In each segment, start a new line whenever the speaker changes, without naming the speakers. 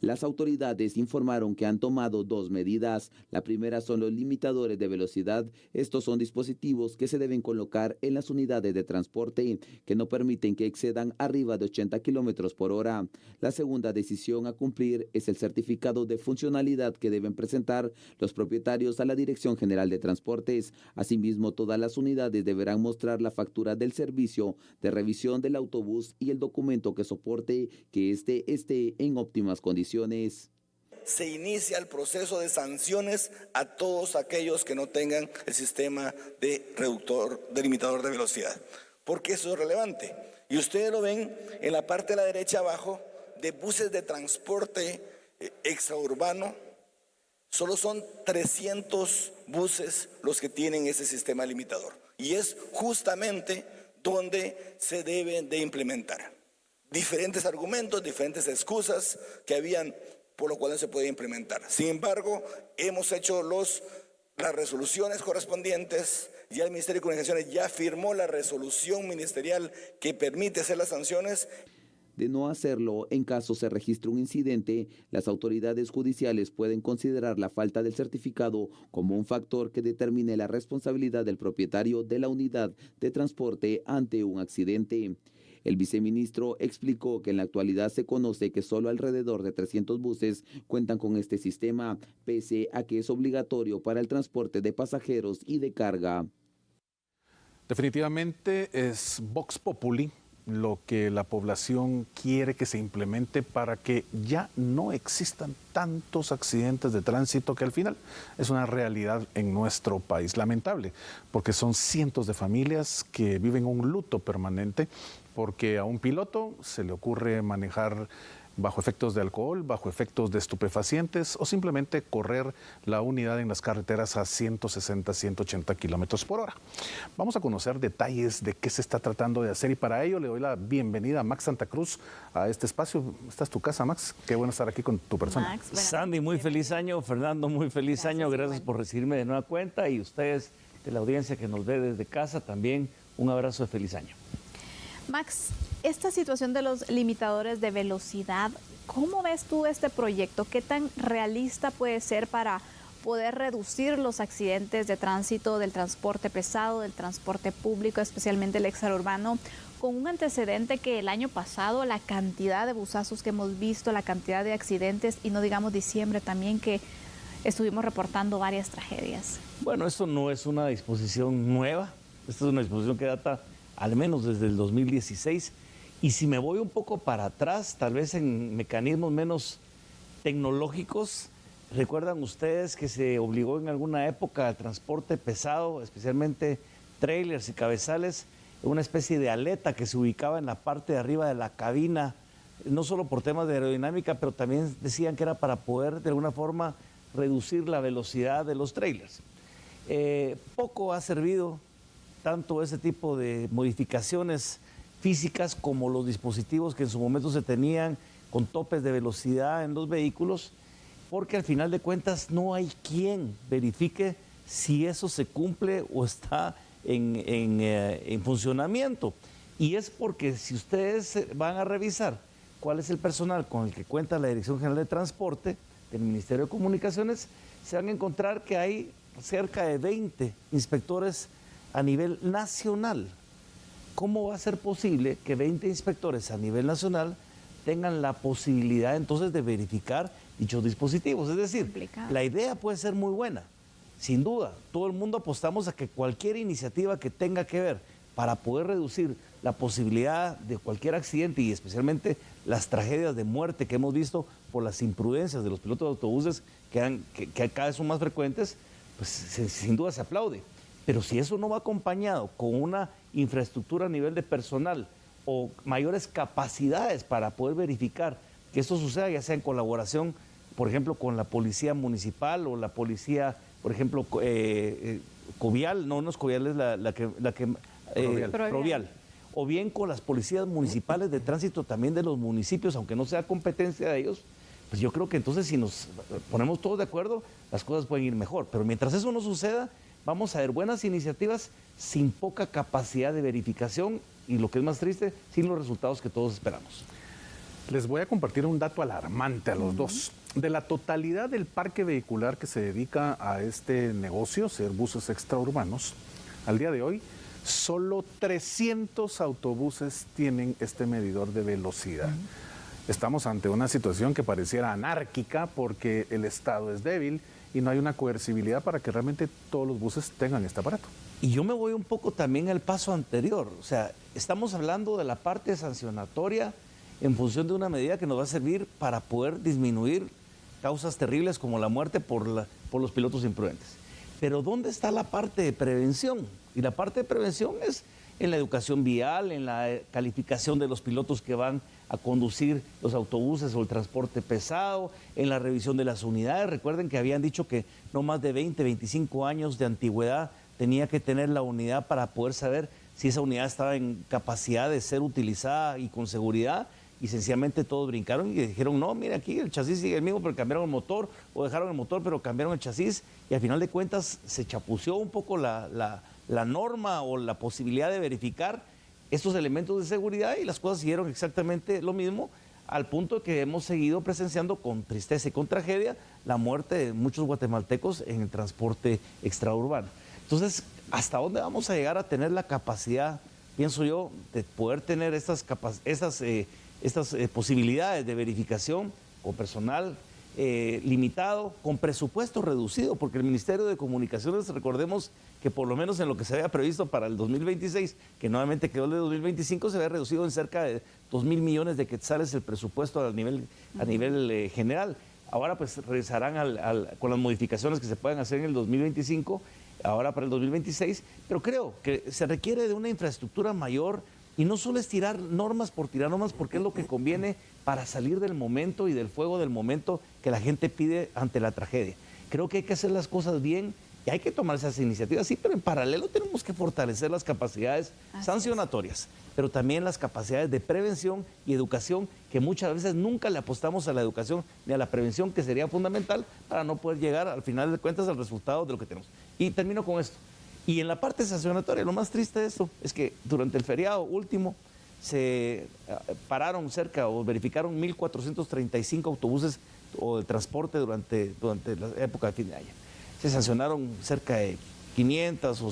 Las autoridades informaron que han tomado dos medidas. La primera son los limitadores de velocidad. Estos son dispositivos que se deben colocar en las unidades de transporte que no permiten que excedan arriba de 80 kilómetros por hora. La segunda decisión a cumplir es el certificado de funcionalidad que deben presentar los propietarios a la Dirección General de Transportes. Asimismo, todas las unidades deberán mostrar la factura del servicio de revisión del autobús y el documento que soporte que éste esté en óptimas condiciones.
Se inicia el proceso de sanciones a todos aquellos que no tengan el sistema de limitador de velocidad, porque eso es relevante. Y ustedes lo ven en la parte de la derecha abajo, de buses de transporte extraurbano, solo son 300 buses los que tienen ese sistema limitador. Y es justamente donde se deben de implementar. Diferentes argumentos, diferentes excusas que habían por lo cual no se podía implementar. Sin embargo, hemos hecho las resoluciones correspondientes. Ya el Ministerio de Comunicaciones ya firmó la resolución ministerial que permite hacer las sanciones.
De no hacerlo, en caso se registre un incidente, las autoridades judiciales pueden considerar la falta del certificado como un factor que determine la responsabilidad del propietario de la unidad de transporte ante un accidente. El viceministro explicó que en la actualidad se conoce que solo alrededor de 300 buses cuentan con este sistema, pese a que es obligatorio para el transporte de pasajeros y de carga.
Definitivamente es Vox Populi lo que la población quiere que se implemente para que ya no existan tantos accidentes de tránsito, que al final es una realidad en nuestro país. Lamentable, porque son cientos de familias que viven un luto permanente porque a un piloto se le ocurre manejar bajo efectos de alcohol, bajo efectos de estupefacientes o simplemente correr la unidad en las carreteras a 160, 180 kilómetros por hora. Vamos a conocer detalles de qué se está tratando de hacer y para ello le doy la bienvenida a Max Santa Cruz a este espacio. Esta es tu casa, Max. Qué bueno estar aquí con tu persona.
Max,
Sandy, muy feliz año. Fernando, muy feliz año. Gracias por recibirme de nueva cuenta y ustedes de la audiencia que nos ve desde casa también un abrazo de feliz año.
Max, esta situación de los limitadores de velocidad, ¿cómo ves tú este proyecto? ¿Qué tan realista puede ser para poder reducir los accidentes de tránsito del transporte pesado, del transporte público, especialmente el extraurbano, con un antecedente que el año pasado la cantidad de busazos que hemos visto, la cantidad de accidentes y no digamos diciembre también que estuvimos reportando varias tragedias?
Bueno, esto no es una disposición nueva, esta es una disposición que data al menos desde el 2016, y si me voy un poco para atrás, tal vez en mecanismos menos tecnológicos, recuerdan ustedes que se obligó en alguna época al transporte pesado, especialmente trailers y cabezales, una especie de aleta que se ubicaba en la parte de arriba de la cabina, no solo por temas de aerodinámica, pero también decían que era para poder de alguna forma reducir la velocidad de los trailers. Poco ha servido tanto ese tipo de modificaciones físicas como los dispositivos que en su momento se tenían con topes de velocidad en los vehículos, porque al final de cuentas no hay quien verifique si eso se cumple o está en funcionamiento. Y es porque si ustedes van a revisar cuál es el personal con el que cuenta la Dirección General de Transporte del Ministerio de Comunicaciones, se van a encontrar que hay cerca de 20 inspectores a nivel nacional. ¿Cómo va a ser posible que 20 inspectores a nivel nacional tengan la posibilidad entonces de verificar dichos dispositivos? Es decir, la idea puede ser muy buena, sin duda. Todo el mundo apostamos a que cualquier iniciativa que tenga que ver para poder reducir la posibilidad de cualquier accidente y especialmente las tragedias de muerte que hemos visto por las imprudencias de los pilotos de autobuses que cada vez son más frecuentes, pues sin duda se aplaude. Pero si eso no va acompañado con una infraestructura a nivel de personal o mayores capacidades para poder verificar que esto suceda, ya sea en colaboración, por ejemplo, con la policía municipal o la policía, por ejemplo, Covial, no es Covial, es Provial, o bien con las policías municipales de tránsito también de los municipios, aunque no sea competencia de ellos, pues yo creo que entonces si nos ponemos todos de acuerdo, las cosas pueden ir mejor. Pero mientras eso no suceda, vamos a ver buenas iniciativas sin poca capacidad de verificación y lo que es más triste, sin los resultados que todos esperamos.
Les voy a compartir un dato alarmante a los dos. De la totalidad del parque vehicular que se dedica a este negocio, ser buses extraurbanos, al día de hoy, solo 300 autobuses tienen este medidor de velocidad. Estamos ante una situación que pareciera anárquica porque el Estado es débil y no hay una coercibilidad para que realmente todos los buses tengan este aparato.
Y yo me voy un poco también al paso anterior. O sea, estamos hablando de la parte sancionatoria en función de una medida que nos va a servir para poder disminuir causas terribles como la muerte por los pilotos imprudentes. Pero ¿dónde está la parte de prevención? Y la parte de prevención es en la educación vial, en la calificación de los pilotos que van a conducir los autobuses o el transporte pesado, en la revisión de las unidades. Recuerden que habían dicho que no más de 20, 25 años de antigüedad tenía que tener la unidad para poder saber si esa unidad estaba en capacidad de ser utilizada y con seguridad. Y sencillamente todos brincaron y dijeron, no, mire aquí el chasis sigue el mismo, pero cambiaron el motor, o dejaron el motor, pero cambiaron el chasis, y al final de cuentas se chapuceó un poco la norma o la posibilidad de verificar estos elementos de seguridad, y las cosas siguieron exactamente lo mismo, al punto que hemos seguido presenciando con tristeza y con tragedia la muerte de muchos guatemaltecos en el transporte extraurbano. Entonces, ¿hasta dónde vamos a llegar a tener la capacidad, pienso yo, de poder tener estas posibilidades de verificación con personal limitado, con presupuesto reducido? Porque el Ministerio de Comunicaciones, recordemos que por lo menos en lo que se había previsto para el 2026, que nuevamente quedó el de 2025, se había reducido en cerca de 2.000 millones de quetzales el presupuesto a nivel general. Ahora pues regresarán con las modificaciones que se puedan hacer en el 2025, ahora para el 2026, pero creo que se requiere de una infraestructura mayor. Y no solo es tirar normas por tirar normas, porque es lo que conviene para salir del momento y del fuego del momento que la gente pide ante la tragedia. Creo que hay que hacer las cosas bien y hay que tomar esas iniciativas, sí, pero en paralelo tenemos que fortalecer las capacidades sancionatorias, pero también las capacidades de prevención y educación, que muchas veces nunca le apostamos a la educación ni a la prevención, que sería fundamental para no poder llegar al final de cuentas al resultado de lo que tenemos. Y termino con esto. Y en la parte sancionatoria, lo más triste de esto es que durante el feriado último se pararon cerca o verificaron 1.435 autobuses o de transporte durante la época de fin de año. Se sancionaron cerca de 500 o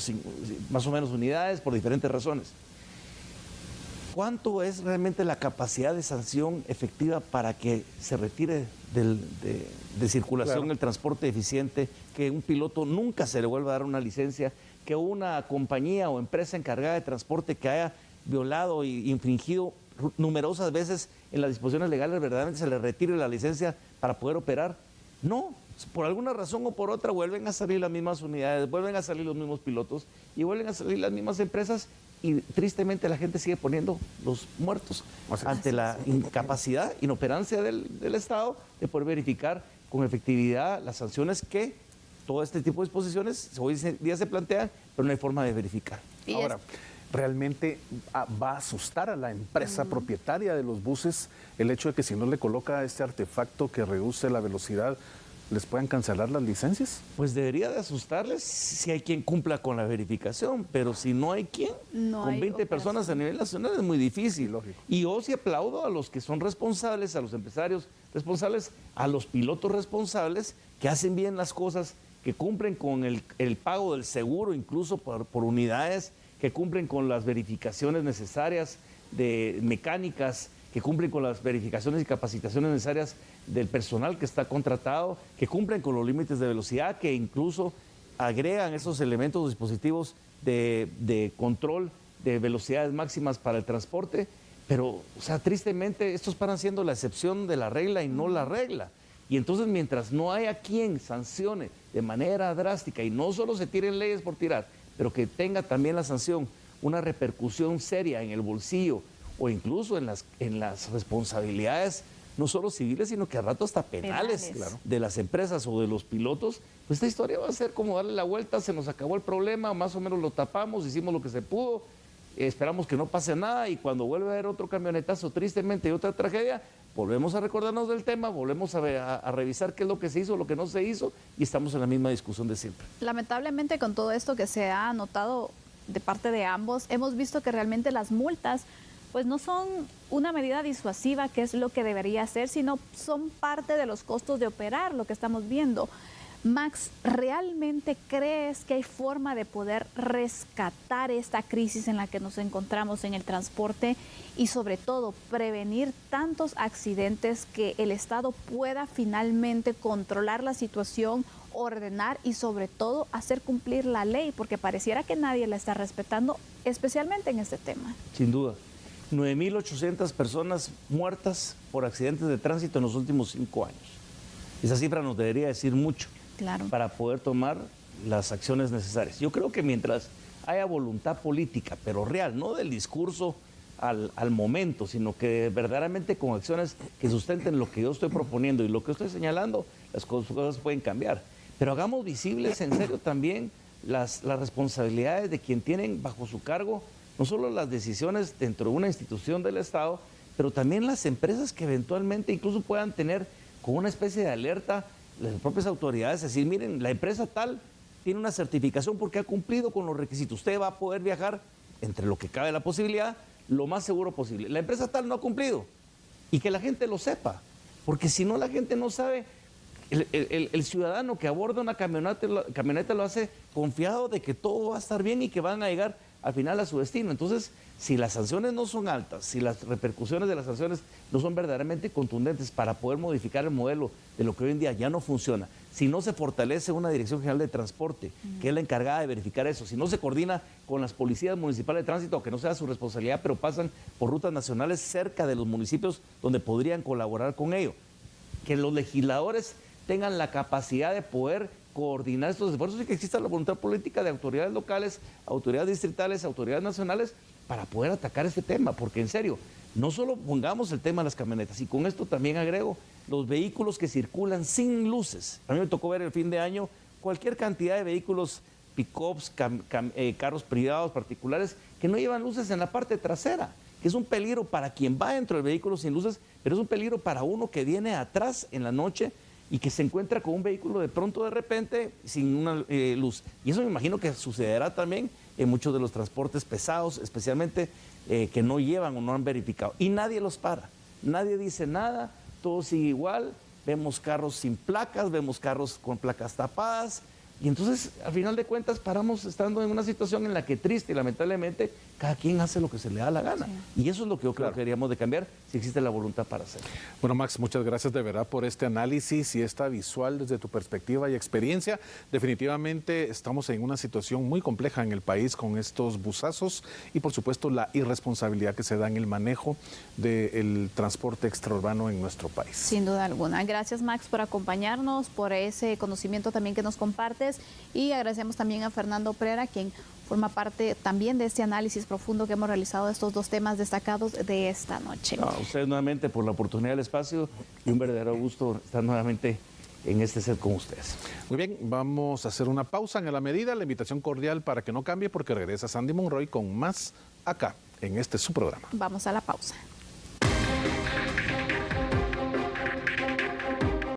más o menos unidades por diferentes razones. ¿Cuánto es realmente la capacidad de sanción efectiva para que se retire de circulación el transporte eficiente, que un piloto nunca se le vuelva a dar una licencia, que una compañía o empresa encargada de transporte que haya violado e infringido numerosas veces en las disposiciones legales verdaderamente se le retire la licencia para poder operar? No, por alguna razón o por otra vuelven a salir las mismas unidades, vuelven a salir los mismos pilotos y vuelven a salir las mismas empresas, y tristemente la gente sigue poniendo los muertos ante la incapacidad, inoperancia del Estado de poder verificar con efectividad las sanciones que todo este tipo de disposiciones hoy día se plantean, pero no hay forma de verificar.
Ahora, ¿realmente va a asustar a la empresa propietaria de los buses el hecho de que si no le coloca este artefacto que reduce la velocidad, les puedan cancelar las licencias?
Pues debería de asustarles si hay quien cumpla con la verificación, pero si no hay quien, con 20 personas a nivel nacional es muy difícil.
Lógico.
Y yo sí aplaudo a los que son responsables, a los empresarios responsables, a los pilotos responsables que hacen bien las cosas, que cumplen con el pago del seguro, incluso por unidades, que cumplen con las verificaciones necesarias de mecánicas, que cumplen con las verificaciones y capacitaciones necesarias del personal que está contratado, que cumplen con los límites de velocidad, que incluso agregan esos elementos dispositivos de control de velocidades máximas para el transporte. Pero, o sea, tristemente estos paran siendo la excepción de la regla y no la regla. Y entonces, mientras no haya quien sancione de manera drástica, y no solo se tiren leyes por tirar, pero que tenga también la sanción una repercusión seria en el bolsillo o incluso en las responsabilidades, no solo civiles, sino que a rato hasta penales. Claro, de las empresas o de los pilotos, pues esta historia va a ser como darle la vuelta, se nos acabó el problema, más o menos lo tapamos, hicimos lo que se pudo, esperamos que no pase nada, y cuando vuelve a haber otro camionetazo, tristemente, y otra tragedia, volvemos a recordarnos del tema, volvemos a revisar qué es lo que se hizo, lo que no se hizo, y estamos en la misma discusión de siempre.
Lamentablemente, con todo esto que se ha notado de parte de ambos, hemos visto que realmente las multas pues no son una medida disuasiva, que es lo que debería ser, sino son parte de los costos de operar, lo que estamos viendo. Max, ¿realmente crees que hay forma de poder rescatar esta crisis en la que nos encontramos en el transporte y sobre todo prevenir tantos accidentes, que el Estado pueda finalmente controlar la situación, ordenar y sobre todo hacer cumplir la ley? Porque pareciera que nadie la está respetando, especialmente en este tema.
Sin duda. 9.800 personas muertas por accidentes de tránsito en los últimos 5 años. Esa cifra nos debería decir mucho.
Claro.
Para poder tomar las acciones necesarias. Yo creo que mientras haya voluntad política, pero real, no del discurso al momento, sino que verdaderamente con acciones que sustenten lo que yo estoy proponiendo y lo que estoy señalando, las cosas pueden cambiar. Pero hagamos visibles en serio también las responsabilidades de quien tienen bajo su cargo no solo las decisiones dentro de una institución del Estado, pero también las empresas que eventualmente incluso puedan tener con una especie de alerta las propias autoridades, decir, miren, la empresa tal tiene una certificación porque ha cumplido con los requisitos. Usted va a poder viajar, entre lo que cabe la posibilidad, lo más seguro posible. La empresa tal no ha cumplido. Y que la gente lo sepa. Porque si no, la gente no sabe. El ciudadano que aborda una camioneta lo hace confiado de que todo va a estar bien y que van a llegar al final a su destino. Entonces, si las sanciones no son altas, si las repercusiones de las sanciones no son verdaderamente contundentes para poder modificar el modelo de lo que hoy en día ya no funciona, si no se fortalece una Dirección General de Transporte, que es la encargada de verificar eso, si no se coordina con las policías municipales de tránsito, aunque no sea su responsabilidad, pero pasan por rutas nacionales cerca de los municipios donde podrían colaborar con ello, que los legisladores tengan la capacidad de poder coordinar estos esfuerzos y que exista la voluntad política de autoridades locales, autoridades distritales, autoridades nacionales para poder atacar este tema, porque en serio, no solo pongamos el tema de las camionetas, y con esto también agrego los vehículos que circulan sin luces. A mí me tocó ver el fin de año cualquier cantidad de vehículos, pick-ups, carros privados, particulares, que no llevan luces en la parte trasera, que es un peligro para quien va dentro del vehículo sin luces, pero es un peligro para uno que viene atrás en la noche y que se encuentra con un vehículo de pronto de repente sin una luz. Y eso me imagino que sucederá también en muchos de los transportes pesados, especialmente que no llevan o no han verificado. Y nadie los para, nadie dice nada, todo sigue igual, vemos carros sin placas, vemos carros con placas tapadas. Y entonces, al final de cuentas, paramos estando en una situación en la que triste y lamentablemente cada quien hace lo que se le da la gana. Sí. Y eso es lo que yo creo que deberíamos de cambiar si existe la voluntad para hacerlo.
Bueno, Max, muchas gracias de verdad por este análisis y esta visual desde tu perspectiva y experiencia. Definitivamente estamos en una situación muy compleja en el país con estos busazos y, por supuesto, la irresponsabilidad que se da en el manejo del transporte extraurbano en nuestro país.
Sin duda alguna. Gracias, Max, por acompañarnos, por ese conocimiento también que nos compartes. Y agradecemos también a Fernando Prera, quien forma parte también de este análisis profundo que hemos realizado de estos dos temas destacados de esta noche.
A ustedes nuevamente por la oportunidad del espacio y un verdadero gusto estar nuevamente en este set con ustedes.
Muy bien, vamos a hacer una pausa en la medida, la invitación cordial para que no cambie porque regresa Sandy Monroy con más acá en este su programa.
Vamos a la pausa.